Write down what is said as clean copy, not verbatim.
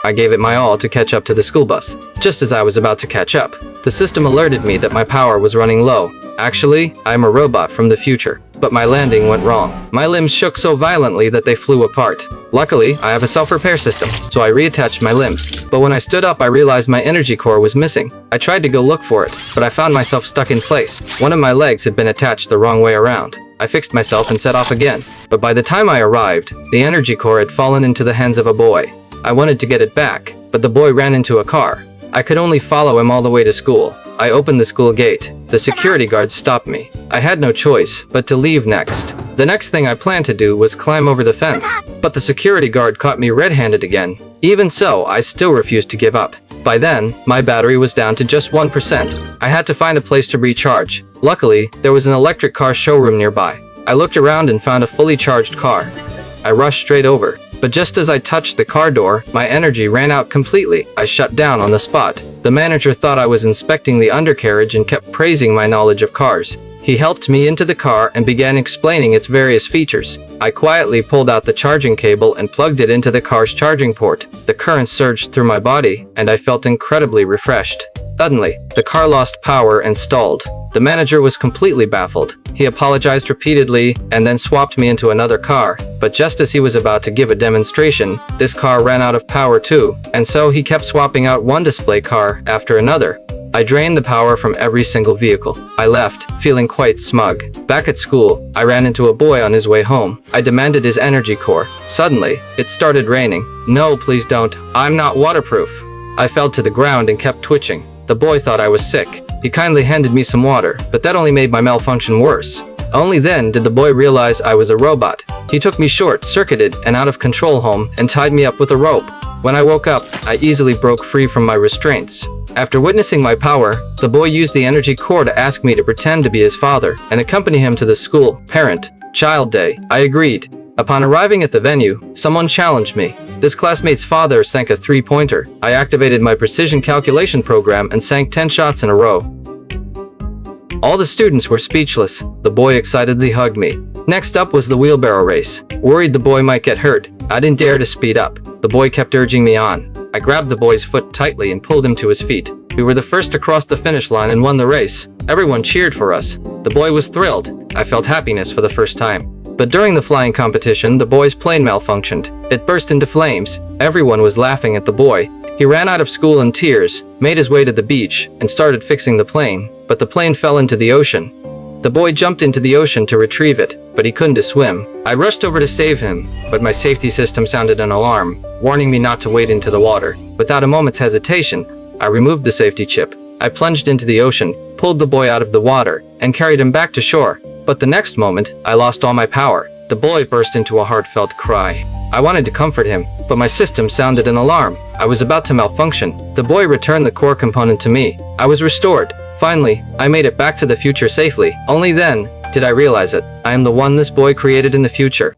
I gave it my all to catch up to the school bus. Just as I was about to catch up, the system alerted me that my power was running low. Actually, I'm a robot from the future, but my landing went wrong. My limbs shook so violently that they flew apart. Luckily, I have a self-repair system, so I reattached my limbs. But when I stood up, I realized my energy core was missing. I tried to go look for it, but I found myself stuck in place. One of my legs had been attached the wrong way around. I fixed myself and set off again. But by the time I arrived, the energy core had fallen into the hands of a boy. I wanted to get it back, but the boy ran into a car. I could only follow him all the way to school. I opened the school gate. The security guard stopped me. I had no choice but to leave next. The next thing I planned to do was climb over the fence, but the security guard caught me red-handed again. Even so, I still refused to give up. By then, my battery was down to just 1%. I had to find a place to recharge. Luckily, there was an electric car showroom nearby. I looked around and found a fully charged car. I rushed straight over. But just as I touched the car door, my energy ran out completely. I shut down on the spot. The manager thought I was inspecting the undercarriage and kept praising my knowledge of cars. He helped me into the car and began explaining its various features. I quietly pulled out the charging cable and plugged it into the car's charging port. The current surged through my body, and I felt incredibly refreshed. Suddenly, the car lost power and stalled. The manager was completely baffled. He apologized repeatedly and then swapped me into another car. But just as he was about to give a demonstration, this car ran out of power too, and so he kept swapping out one display car after another. I drained the power from every single vehicle. I left, feeling quite smug. Back at school, I ran into a boy on his way home. I demanded his energy core. Suddenly, it started raining. No, please don't. I'm not waterproof. I fell to the ground and kept twitching. The boy thought I was sick. He kindly handed me some water, but that only made my malfunction worse. Only then did the boy realize I was a robot. He took me short-circuited and out of control home and tied me up with a rope. When I woke up, I easily broke free from my restraints. After witnessing my power, the boy used the energy core to ask me to pretend to be his father and accompany him to the school parent-child day. I agreed. Upon arriving at the venue, someone challenged me. This classmate's father sank a three-pointer. I activated my precision calculation program and sank 10 shots in a row. All the students were speechless. The boy excitedly hugged me. Next up was the wheelbarrow race. Worried the boy might get hurt, I didn't dare to speed up. The boy kept urging me on. I grabbed the boy's foot tightly and pulled him to his feet. We were the first to cross the finish line and won the race. Everyone cheered for us. The boy was thrilled. I felt happiness for the first time. But during the flying competition, the boy's plane malfunctioned. It burst into flames. Everyone was laughing at the boy. He ran out of school in tears, made his way to the beach, and started fixing the plane. But the plane fell into the ocean. The boy jumped into the ocean to retrieve it, but he couldn't swim. I rushed over to save him, but my safety system sounded an alarm, warning me not to wade into the water. Without a moment's hesitation, I removed the safety chip. I plunged into the ocean, pulled the boy out of the water, and carried him back to shore. But the next moment, I lost all my power. The boy burst into a heartfelt cry. I wanted to comfort him, but my system sounded an alarm. I was about to malfunction. The boy returned the core component to me. I was restored. Finally, I made it back to the future safely. Only then did I realize it. I am the one this boy created in the future.